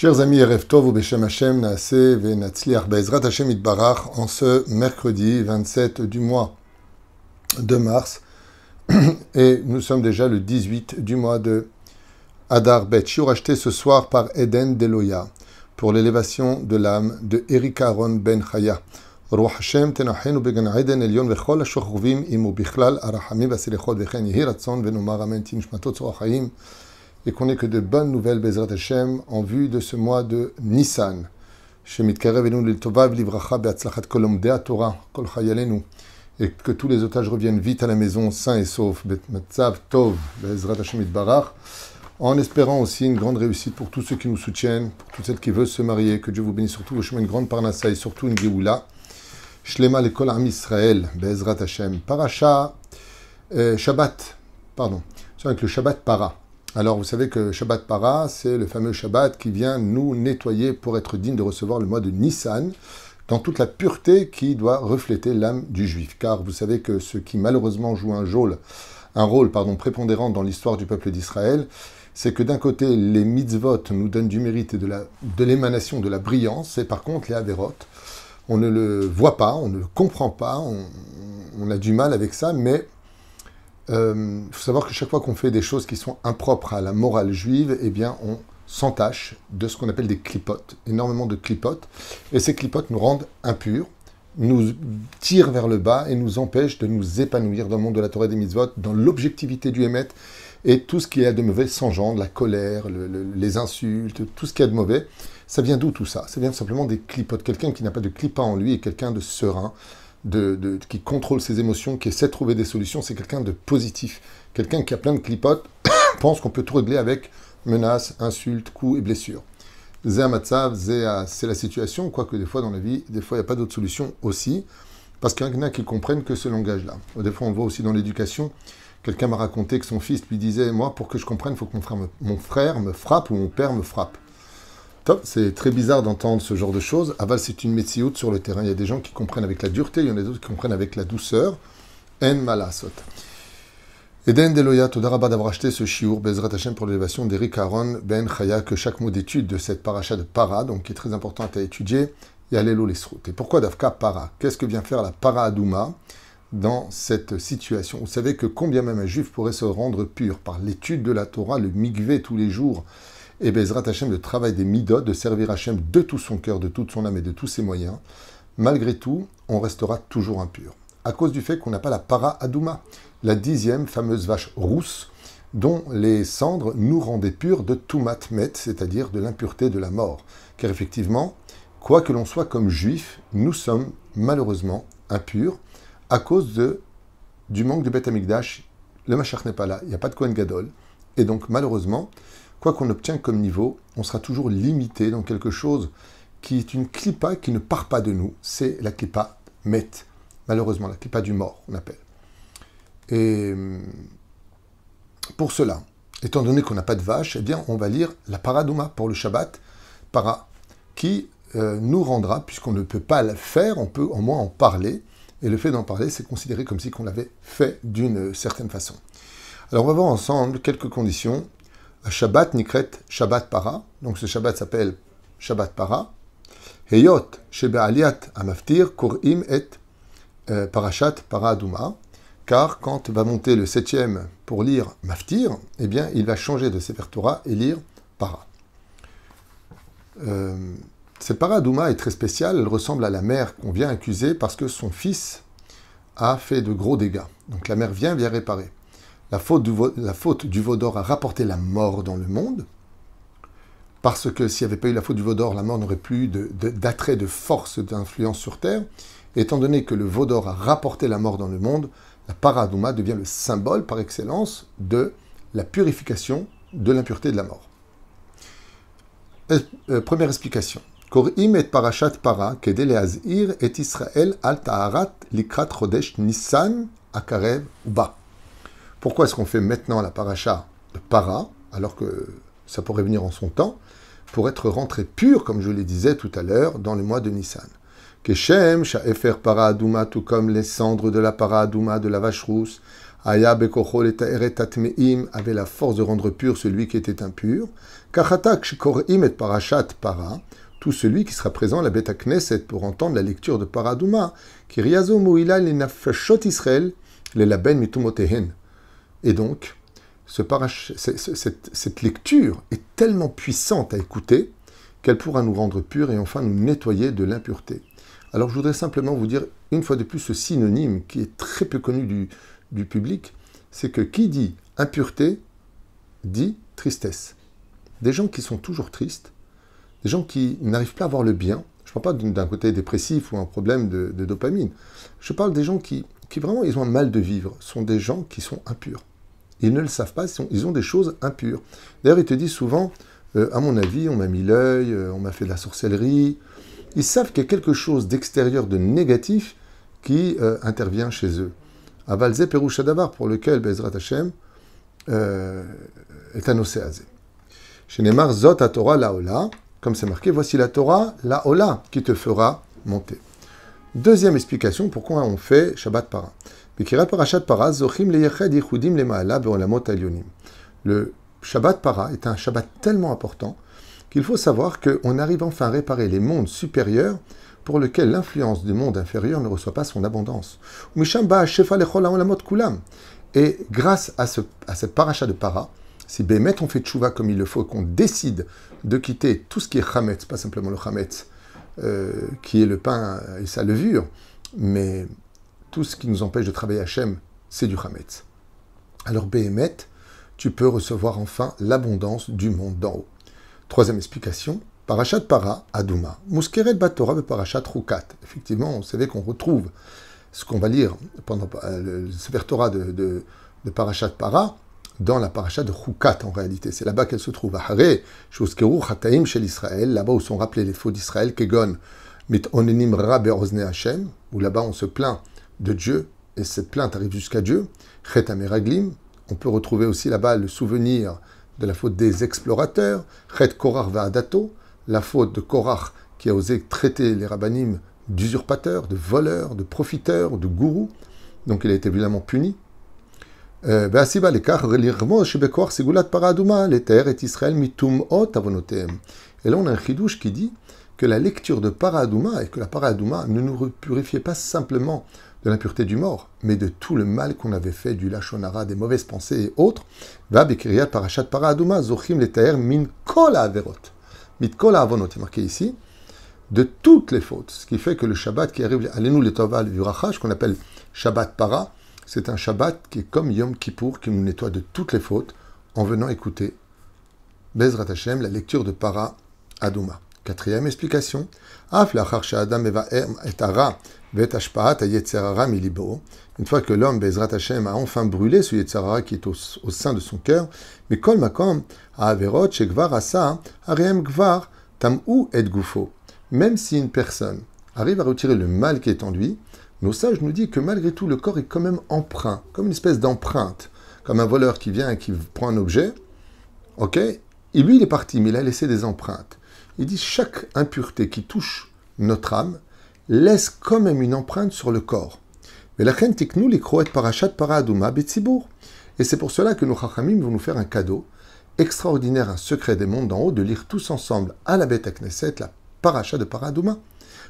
Chers amis, Erev Tov ou Beshem Hashem, Naaseh ve'Natzliach Be'ezrat Hashem Itbarach, en ce mercredi 27 du mois de mars, et nous sommes déjà le 18 du mois de Adar Bet. Shiur acheté ce soir par Eden Deloya pour l'élévation de l'âme de Eric Aaron Ben Chaya. Ruach Hashem tenachenu began Eden Elyon vechol hashochovim imu bichlal arachamim v'aselechot v'chen yehi ratzon v'nomar amen tinishmatot tzorach chaim. Et qu'on n'ait que de bonnes nouvelles, Bezrat Hashem, en vue de ce mois de Nissan. Shemitkarev enu l'iltova v'livracha be'atzlachat kol lomdei Torah, kol chayalenu. Et que tous les otages reviennent vite à la maison, sains et saufs, betmatzav tov, Bezrat Hashem itbarach. En espérant aussi une grande réussite pour tous ceux qui nous soutiennent, pour toutes celles qui veulent se marier, que Dieu vous bénisse surtout vos chemins, une grande parnassa et surtout une géoula. Shlema lekol am Israël, Bezrat Hashem. Paracha, Shabbat, pardon, c'est avec le Shabbat Para. Alors, vous savez que Shabbat Para, c'est le fameux Shabbat qui vient nous nettoyer pour être digne de recevoir le mois de Nissan, dans toute la pureté qui doit refléter l'âme du juif. Car vous savez que ce qui malheureusement joue un rôle prépondérant dans l'histoire du peuple d'Israël, c'est que d'un côté, les mitzvot nous donnent du mérite et de l'émanation, de la brillance, et par contre, les averot, on ne le voit pas, on ne le comprend pas, on a du mal avec ça, mais il faut savoir que chaque fois qu'on fait des choses qui sont impropres à la morale juive, eh bien, on s'entache de ce qu'on appelle des clipotes, énormément de clipotes, et ces clipotes nous rendent impurs, nous tirent vers le bas et nous empêchent de nous épanouir dans le monde de la Torah et des mitzvot, dans l'objectivité du Hémet, et tout ce qui est de mauvais s'engendre, la colère, les insultes, tout ce qui est de mauvais. Ça vient d'où tout ça? Ça vient simplement des clipotes. Quelqu'un qui n'a pas de clipa en lui est quelqu'un de serein, qui contrôle ses émotions, qui essaie de trouver des solutions, c'est quelqu'un de positif. Quelqu'un qui a plein de clipotes pense qu'on peut tout régler avec menaces, insultes, coups et blessures. Zé Amatsav, c'est la situation, quoique des fois dans la vie, des fois il n'y a pas d'autre solution aussi, parce qu'il y en a qui comprennent que ce langage-là. Des fois on le voit aussi dans l'éducation. Quelqu'un m'a raconté que son fils lui disait « Moi, pour que je comprenne, il faut que mon frère me frappe ou mon père me frappe. » Top, c'est très bizarre d'entendre ce genre de choses. Aval, c'est une métioute sur le terrain. Il y a des gens qui comprennent avec la dureté, il y en a d'autres qui comprennent avec la douceur. En malasot. Eden Deloya, Todaraba d'avoir acheté ce shiur, Bezrat Hashem pour l'élévation d'Eric Aaron Ben Chaya, que chaque mot d'étude de cette paracha de Para, donc qui est très importante à étudier, et à l'élo l'esrout. Et pourquoi Davka Para? Qu'est-ce que vient faire la Para Adouma dans cette situation? Vous savez que combien même un juif pourrait se rendre pur par l'étude de la Torah, le mikvé tous les jours, et Bezrat Hashem, le travail des midot, de servir Hashem de tout son cœur, de toute son âme et de tous ses moyens, malgré tout, on restera toujours impur. À cause du fait qu'on n'a pas la Para Adouma, la 10e fameuse vache rousse, dont les cendres nous rendaient purs de tout matmet, c'est-à-dire de l'impureté de la mort. Car effectivement, quoi que l'on soit comme juif, nous sommes malheureusement impurs à cause du manque de Beth Amikdash. Le Mashiach n'est pas là, il n'y a pas de Kohen Gadol, et donc malheureusement, quoi qu'on obtient comme niveau, on sera toujours limité dans quelque chose qui est une clipa qui ne part pas de nous. C'est la clipa met, malheureusement, la clipa du mort, on appelle. Et pour cela, étant donné qu'on n'a pas de vache, eh bien, on va lire la Paradouma pour le Shabbat, Para, qui nous rendra, puisqu'on ne peut pas le faire, on peut au moins en parler, et le fait d'en parler, c'est considéré comme si on l'avait fait d'une certaine façon. Alors, on va voir ensemble quelques conditions. Shabbat Nikret Shabbat Para, donc ce Shabbat s'appelle Shabbat Para. Heyot Shebe Aliat Amaftir Korim et Parashat Para Adouma, car quand va monter le 7e pour lire Maftir, eh bien il va changer de Sefer Torah et lire Para. Cette Para Adouma est très spéciale, elle ressemble à la mère qu'on vient accuser parce que son fils a fait de gros dégâts. Donc la mère vient réparer. La faute du veau d'or a rapporté la mort dans le monde, parce que s'il n'y avait pas eu la faute du veau d'or, la mort n'aurait plus d'attrait, de force, d'influence sur Terre. Et étant donné que le veau d'or a rapporté la mort dans le monde, la Para Adouma devient le symbole par excellence de la purification de l'impureté de la mort. Première explication. Korim et Parashat Para, Kedé le'azir et Israël al ta'arat likrat chodesh Nissan akarev uba. Pourquoi est-ce qu'on fait maintenant la paracha de Para, alors que ça pourrait venir en son temps, pour être rentré pur, comme je le disais tout à l'heure, dans le mois de Nissan. Keshem, Sha'efer Para Adouma, tout comme les cendres de la Para Adouma, de la vache rousse, Aya bekocho leta'eret tatmeim avait la force de rendre pur celui qui était impur. Kachatak shikorim et parashat para, tout celui qui sera présent à la Beth Knesset pour entendre la lecture de Paradouma, qui riazo moila le nafashot Israël, le laben mitumotehen. Et donc, cette lecture est tellement puissante à écouter qu'elle pourra nous rendre purs et enfin nous nettoyer de l'impureté. Alors je voudrais simplement vous dire une fois de plus ce synonyme qui est très peu connu du public, c'est que qui dit impureté dit tristesse. Des gens qui sont toujours tristes, des gens qui n'arrivent pas à voir le bien, je ne parle pas d'un côté dépressif ou un problème de dopamine, je parle des gens qui vraiment ils ont un mal de vivre, sont des gens qui sont impurs. Ils ne le savent pas, ils ont des choses impures. D'ailleurs, ils te disent souvent, à mon avis, on m'a mis l'œil, on m'a fait de la sorcellerie. Ils savent qu'il y a quelque chose d'extérieur, de négatif, qui intervient chez eux. Avalze Peroucha Davar, pour lequel Bezrat Hashem est un océazé. Chez Neymar, Zot à Torah Laola, comme c'est marqué, voici la Torah Laola qui te fera monter. Deuxième explication, pourquoi on fait Shabbat Para. Le Shabbat Para est un Shabbat tellement important qu'il faut savoir qu'on arrive enfin à réparer les mondes supérieurs pour lesquels l'influence du monde inférieur ne reçoit pas son abondance. Et grâce à cette paracha de Para, si Bémet on fait tchouva comme il le faut, qu'on décide de quitter tout ce qui est chametz, pas simplement le chametz, qui est le pain et sa levure, mais tout ce qui nous empêche de travailler Hachem, c'est du chametz. Alors Bémet, tu peux recevoir enfin l'abondance du monde d'en haut. Troisième explication, Parashat Para, Adouma. Muskeret Batora be Parashat Rukat. Effectivement, vous savez qu'on retrouve ce qu'on va lire pendant le Sefer Torah de Parashat Para dans la Parashat de Rukat en réalité. C'est là-bas qu'elle se trouve. Ahare, Shoskeru Chataim Shel Israël, là-bas où sont rappelés les faux d'Israël, Kegon, Mit Onenim Ra Be'ozne Hashem, où là-bas on se plaint de Dieu, et cette plainte arrive jusqu'à Dieu. Chet Ameraglim, on peut retrouver aussi là-bas le souvenir de la faute des explorateurs. Chet Korach Va'adato, la faute de Korach qui a osé traiter les rabbanim d'usurpateurs, de voleurs, de profiteurs, de gourous. Donc il a été évidemment puni. Et là on a un chidouche qui dit que la lecture de Paradouma, et que la Paradouma ne nous purifiait pas simplement de l'impureté du mort, mais de tout le mal qu'on avait fait, du lachon hara, des mauvaises pensées et autres. Va bekiriyat parashat Paradouma zochim letaer min kol ha'averot. Min kol ha'avonot, c'est marqué ici, de toutes les fautes. Ce qui fait que le Shabbat qui arrive, Alenu letova l'Uracha, ce qu'on appelle Shabbat Para, c'est un Shabbat qui est comme Yom Kippour, qui nous nettoie de toutes les fautes, en venant écouter Bezrat Hashem, la lecture de Para Adouma. Quatrième explication, une fois que l'homme, Bezrat Hashem, a enfin brûlé ce Yetzirara qui est au sein de son cœur, mais Kol Makom, Averot, Shekvar Asa, Ariem Gvar, Tam'u et Gufo. Même si une personne arrive à retirer le mal qui est en lui, nos sages nous disent que malgré tout, le corps est quand même empreint, comme une espèce d'empreinte, comme un voleur qui vient et qui prend un objet, ok, et lui il est parti, mais il a laissé des empreintes. Il dit chaque impureté qui touche notre âme laisse quand même une empreinte sur le corps. Mais la reine tiknou les croet parashat para adouma betzibour. Et c'est pour cela que nos chachamim vont nous faire un cadeau extraordinaire, un secret des mondes d'en haut, de lire tous ensemble à la Beth Knesset la paracha de para adouma.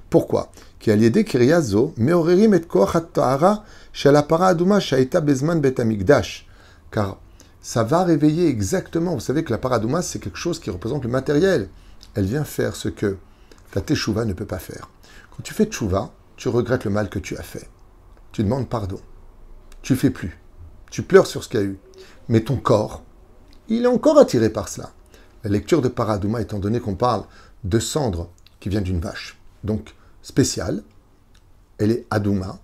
Pourquoi? Qui aliédé kiriazo meorerim et koach at-tahara shel para adouma shaita bezman bet hamikdash. Car ça va réveiller exactement. Vous savez que la para adouma c'est quelque chose qui représente le matériel. Elle vient faire ce que ta teshuva ne peut pas faire. Quand tu fais teshuva, tu regrettes le mal que tu as fait. Tu demandes pardon. Tu fais plus. Tu pleures sur ce qu'il y a eu. Mais ton corps, il est encore attiré par cela. La lecture de Para Adouma, étant donné qu'on parle de cendre qui vient d'une vache, donc spéciale, elle est Adouma,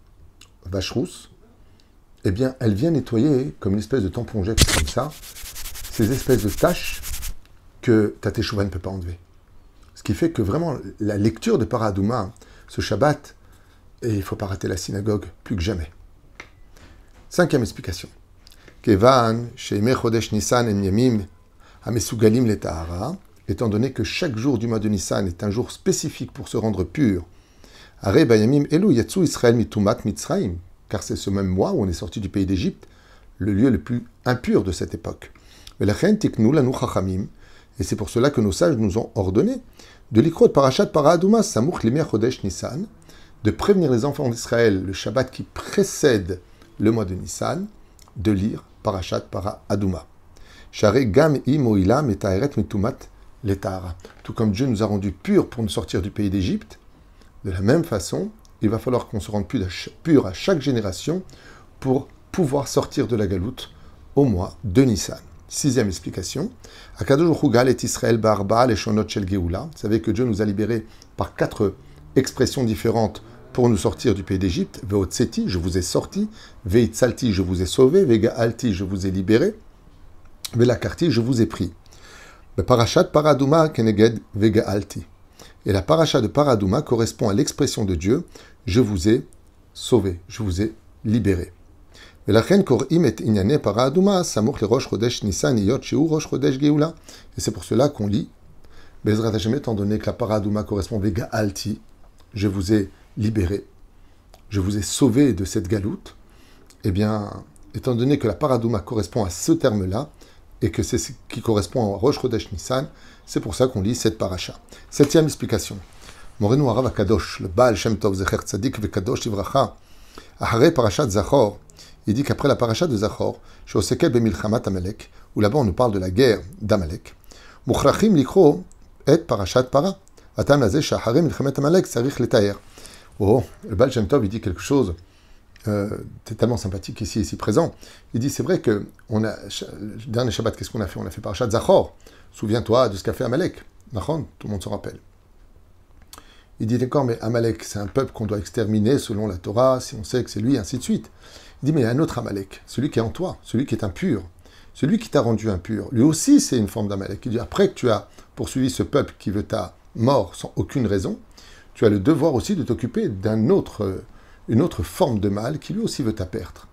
vache rousse, eh bien, elle vient nettoyer, comme une espèce de tampon-jet comme ça, ces espèces de taches que ta teshuva ne peut pas enlever. Ce qui fait que vraiment, la lecture de Para Adouma, ce Shabbat, et il ne faut pas rater la synagogue plus que jamais. Cinquième explication. Kevan, Sheimeh Chodesh Nissan en Yamim, Hamesugalim le Tahara, étant donné que chaque jour du mois de Nissan est un jour spécifique pour se rendre pur, Are Bayamim Elu Yatsu Israël Mitumat Mitzraim, car c'est ce même mois où on est sorti du pays d'Égypte, le lieu le plus impur de cette époque. Et c'est pour cela que nos sages nous ont ordonné de l'ikro de Parashat Para Aduma Samuch Limer Chodesh Nissan, de prévenir les enfants d'Israël le Shabbat qui précède le mois de Nissan, de lire Parashat Para Aduma. Share Gam I Moila Metaeret Mitumat Letara. Tout comme Dieu nous a rendus purs pour nous sortir du pays d'Égypte, de la même façon, il va falloir qu'on se rende pur à chaque génération pour pouvoir sortir de la galoute au mois de Nissan. Sixième explication. Akadosh Gal et Israël Barba les Shonot Shel Geoula. Vous savez que Dieu nous a libérés par 4 expressions différentes pour nous sortir du pays d'Égypte. Veotseti, je vous ai sorti. Veitzalti, je vous ai sauvé. Vegaalti, je vous ai libéré. Velakarti, je vous ai pris. Le parashat Paraduma Keneged Vegaalti. Et la paracha de Paraduma correspond à l'expression de Dieu, je vous ai sauvé, je vous ai libéré. Et c'est pour cela qu'on lit Bezrat Hashem, étant donné que la Paraduma correspond à Gaalti, je vous ai libéré, je vous ai sauvé de cette galoute. Eh bien, étant donné que la Paraduma correspond à ce terme-là, et que c'est ce qui correspond à Rosh Chodesh Nissan, c'est pour ça qu'on lit cette paracha. Septième explication. Morenu Harav Akadosh, le Baal Shem Tov Zecher Tzadik Vekadosh Ivracha, Ahare Parashat Zachor, il dit qu'après la paracha de Zachor, chez Osekel Bemilchamat Amalek, où là-bas on nous parle de la guerre d'Amalek, Mukhrachim Likro et Parashat Para, Atam Lazeh Shahare Milchamat Amalek Sarich Letaer. Oh, le Baal Shem Tov, il dit quelque chose. C'est tellement sympathique ici présent. Il dit, c'est vrai que le dernier Shabbat, qu'est-ce qu'on a fait? On a fait Parashat Zachor. Souviens-toi de ce qu'a fait Amalek. Tout le monde s'en rappelle. Il dit, d'accord, mais Amalek, c'est un peuple qu'on doit exterminer selon la Torah, si on sait que c'est lui, ainsi de suite. Il dit, mais il y a un autre Amalek, celui qui est en toi, celui qui est impur, celui qui t'a rendu impur. Lui aussi, c'est une forme d'Amalek. Il dit, après que tu as poursuivi ce peuple qui veut ta mort sans aucune raison, tu as le devoir aussi de t'occuper une autre forme de mal qui lui aussi veut ta perte.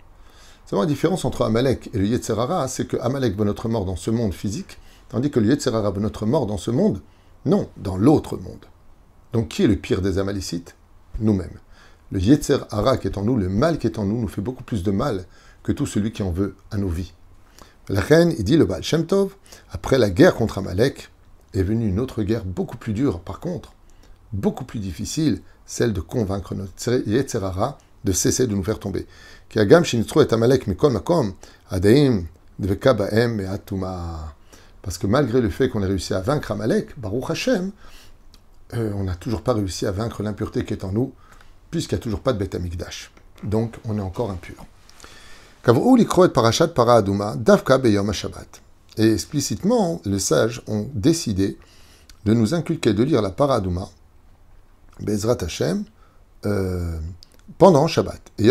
C'est la différence entre Amalek et le Yetzer Hara, c'est que Amalek veut notre mort dans ce monde physique, tandis que le Yetzer Hara veut notre mort dans ce monde, non, dans l'autre monde. Donc qui est le pire des Amalicites? Nous-mêmes. Le Yetzer Hara qui est en nous, le mal qui est en nous, nous fait beaucoup plus de mal que tout celui qui en veut à nos vies. La reine, il dit le Baal Shem Tov, après la guerre contre Amalek, est venue une autre guerre beaucoup plus dure, par contre, beaucoup plus difficile, celle de convaincre notre Yetzer Hara de cesser de nous faire tomber. Parce que malgré le fait qu'on ait réussi à vaincre Amalek, Baruch Hashem, on n'a toujours pas réussi à vaincre l'impureté qui est en nous, puisqu'il n'y a toujours pas de Beth Amikdash. Donc, on est encore impur. Et explicitement, les sages ont décidé de nous inculquer de lire la Para Aduma, Bezrat Hashem, pendant Shabbat. Et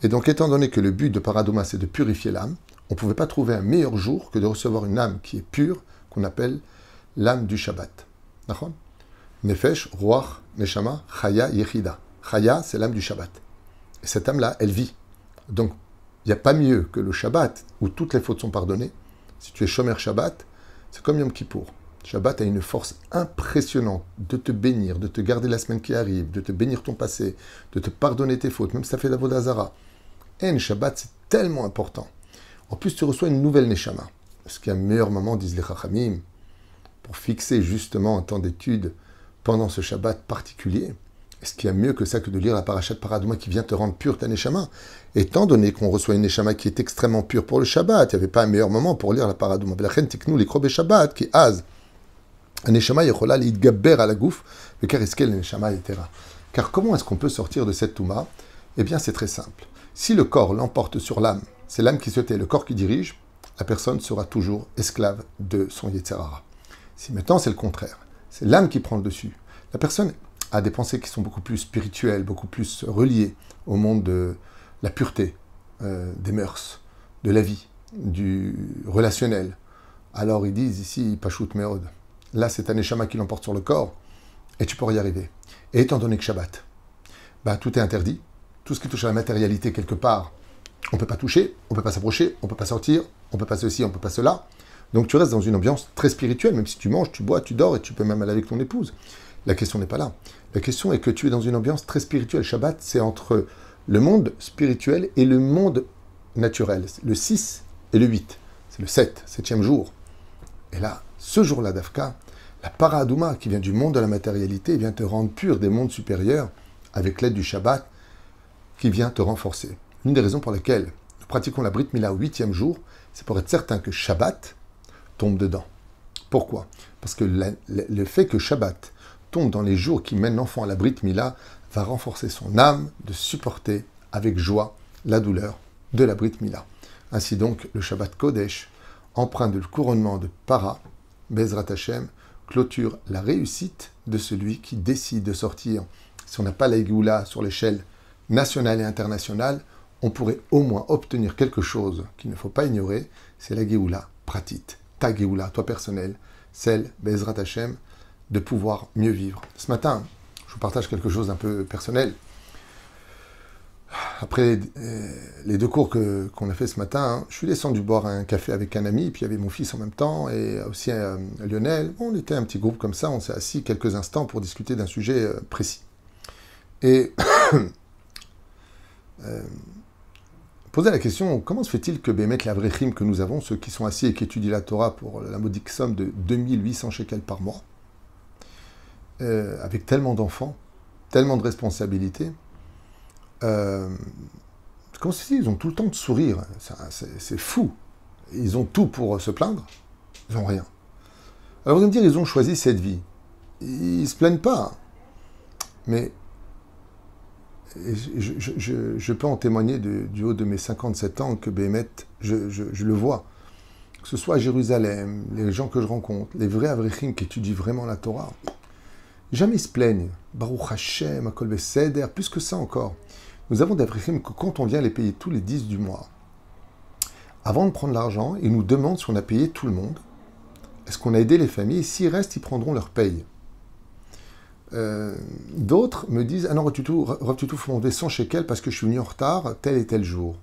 donc, étant donné que le but de Para Aduma, c'est de purifier l'âme, on ne pouvait pas trouver un meilleur jour que de recevoir une âme qui est pure, qu'on appelle l'âme du Shabbat. D'accord? Nefesh, Ruach, Neshama, Chaya, Yechida. Chaya, c'est l'âme du Shabbat. Et cette âme-là, elle vit. Donc, il n'y a pas mieux que le Shabbat, où toutes les fautes sont pardonnées. Si tu es Shomer Shabbat, c'est comme Yom Kippour. Shabbat a une force impressionnante de te bénir, de te garder la semaine qui arrive, de te bénir ton passé, de te pardonner tes fautes, même si ça fait d'Avodah Zara. Et le Shabbat, c'est tellement important. En plus, tu reçois une nouvelle Neshama. Est-ce qu'il y a un meilleur moment, disent les Chachamim, pour fixer justement un temps d'étude pendant ce Shabbat particulier? Est-ce qu'il y a mieux que ça que de lire la Parashat Para Aduma qui vient te rendre pure ta Neshama? Étant donné qu'on reçoit une Neshama qui est extrêmement pure pour le Shabbat, il n'y avait pas un meilleur moment pour lire la Para Aduma. V'lachen tiknu likro beShabbat qui az. Un Neshama yechola l'idgaber à la gouf, car eskel Neshama yetera. Car comment est-ce qu'on peut sortir de cette Touma? Eh bien, c'est très simple. Si le corps l'emporte sur l'âme, c'est l'âme qui se tait, le corps qui dirige, la personne sera toujours esclave de son Yetzer Hara. Si maintenant c'est le contraire, c'est l'âme qui prend le dessus, la personne a des pensées qui sont beaucoup plus spirituelles, beaucoup plus reliées au monde de la pureté, des mœurs, de la vie, du relationnel. Alors ils disent ici, Pashut Meod, là c'est un Neshama qui l'emporte sur le corps, et tu pourras y arriver. Et étant donné que Shabbat, tout est interdit, tout ce qui touche à la matérialité quelque part, on ne peut pas toucher, on ne peut pas s'approcher, on ne peut pas sortir, on ne peut pas ceci, on ne peut pas cela. Donc tu restes dans une ambiance très spirituelle, même si tu manges, tu bois, tu dors et tu peux même aller avec ton épouse. La question n'est pas là. La question est que tu es dans une ambiance très spirituelle. Shabbat, c'est entre le monde spirituel et le monde naturel. Le 6 et le 8. C'est le 7e jour. Et là, ce jour-là d'Afka, la para Adouma, qui vient du monde de la matérialité, vient te rendre pur des mondes supérieurs avec l'aide du Shabbat, qui vient te renforcer. L'une des raisons pour lesquelles nous pratiquons la Brit Mila au 8e jour, c'est pour être certain que Shabbat tombe dedans. Pourquoi? Parce que le fait que Shabbat tombe dans les jours qui mènent l'enfant à la Brit Mila va renforcer son âme de supporter avec joie la douleur de la Brit Mila. Ainsi donc, le Shabbat Kodesh, empreint de le couronnement de Para, Bezrat Hashem, clôture la réussite de celui qui décide de sortir. Si on n'a pas la Géoula sur l'échelle nationale et internationale, on pourrait au moins obtenir quelque chose qu'il ne faut pas ignorer, c'est la Géoula pratit. Ta Géoula, toi personnel, celle, Bezrat Hashem, de pouvoir mieux vivre. Ce matin, je vous partage quelque chose d'un peu personnel. Après les 2 cours qu'on a fait ce matin, je suis descendu boire un café avec un ami, puis il y avait mon fils en même temps, et aussi Lionel. On était un petit groupe comme ça, on s'est assis quelques instants pour discuter d'un sujet précis. Et poser la question, comment se fait-il que Bémet l'Avrechim que nous avons, ceux qui sont assis et qui étudient la Torah pour la modique somme de 2800 shekels par mois, avec tellement d'enfants, tellement de responsabilités, comment se fait-il, ils ont tout le temps de sourire, c'est fou. Ils ont tout pour se plaindre, ils n'ont rien. Alors vous allez me dire, ils ont choisi cette vie. Ils ne se plaignent pas. Mais je peux en témoigner du haut de mes 57 ans que Béhémet, je le vois. Que ce soit à Jérusalem, les gens que je rencontre, les vrais Avrechim qui étudient vraiment la Torah, jamais ils se plaignent. Baruch Hashem, Akol Beseder, plus que ça encore. Nous avons des Avrechim que quand on vient les payer tous les 10 du mois, avant de prendre l'argent, ils nous demandent si on a payé tout le monde, est-ce qu'on a aidé les familles, et s'ils restent, ils prendront leur paye. D'autres me disent, ah non, Rav Tutu, faut m'enlever 100 shekels parce que je suis venu en retard tel et tel jour.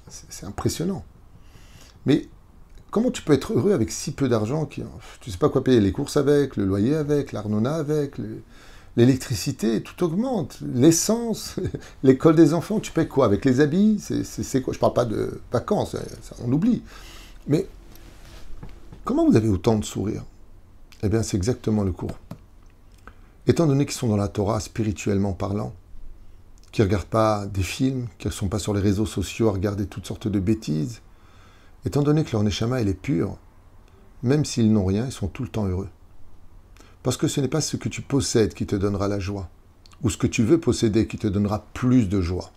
C'est impressionnant. Mais comment tu peux être heureux avec si peu d'argent, tu ne sais pas quoi payer les courses avec, le loyer avec, l'arnona avec, l'électricité, tout augmente, l'essence, l'école des enfants, tu payes quoi avec les habits, c'est quoi? Je ne parle pas de vacances, ça, on oublie. Mais comment vous avez autant de sourires? Eh bien, c'est exactement le cours. Étant donné qu'ils sont dans la Torah, spirituellement parlant, qui ne regardent pas des films, qui ne sont pas sur les réseaux sociaux à regarder toutes sortes de bêtises, étant donné que leur neshama, elle est pure, même s'ils n'ont rien, ils sont tout le temps heureux. Parce que ce n'est pas ce que tu possèdes qui te donnera la joie, ou ce que tu veux posséder qui te donnera plus de joie.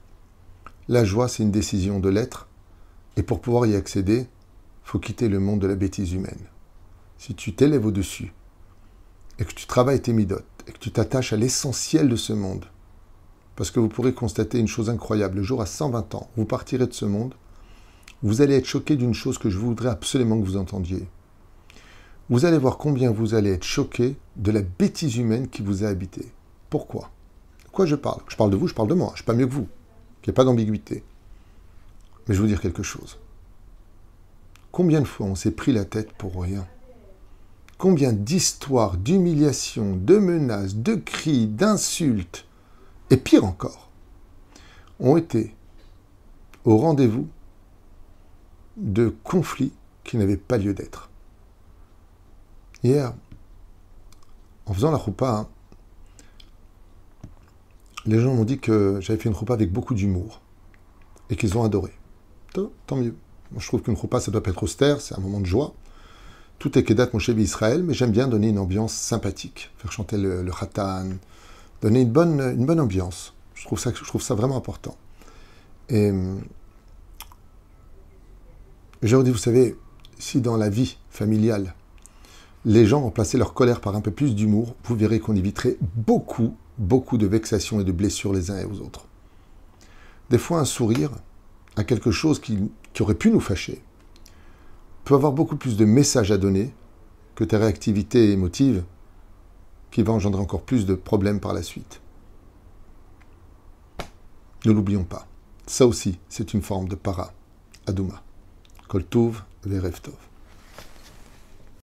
La joie, c'est une décision de l'être, et pour pouvoir y accéder, il faut quitter le monde de la bêtise humaine. Si tu t'élèves au-dessus, et que tu travailles tes midotes, et que tu t'attaches à l'essentiel de ce monde, parce que vous pourrez constater une chose incroyable, le jour à 120 ans, vous partirez de ce monde, vous allez être choqué d'une chose que je voudrais absolument que vous entendiez. Vous allez voir combien vous allez être choqué de la bêtise humaine qui vous a habité. Pourquoi? De quoi je parle? Je parle de vous, je parle de moi, je ne suis pas mieux que vous, qu'il n'y ait pas d'ambiguïté. Mais je vais vous dire quelque chose. Combien de fois on s'est pris la tête pour rien? Combien d'histoires, d'humiliations, de menaces, de cris, d'insultes, et pire encore, ont été au rendez-vous de conflits qui n'avaient pas lieu d'être. Hier, en faisant la choupa, les gens m'ont dit que j'avais fait une choupa avec beaucoup d'humour et qu'ils ont adoré. Tant mieux. Moi, je trouve qu'une choupa, ça doit pas être austère, c'est un moment de joie. Tout est Kedat Moshe Israël, mais j'aime bien donner une ambiance sympathique, faire chanter le Khatan, donner une bonne ambiance. Je trouve ça vraiment important. Et j'aurais dit, vous savez, si dans la vie familiale, les gens remplaçaient leur colère par un peu plus d'humour, vous verrez qu'on éviterait beaucoup de vexations et de blessures les uns et aux autres. Des fois, un sourire à quelque chose qui aurait pu nous fâcher peut avoir beaucoup plus de messages à donner que ta réactivité émotive qui va engendrer encore plus de problèmes par la suite. Ne l'oublions pas. Ça aussi, c'est une forme de para, Adouma. Kol Tov ve'erev Tov.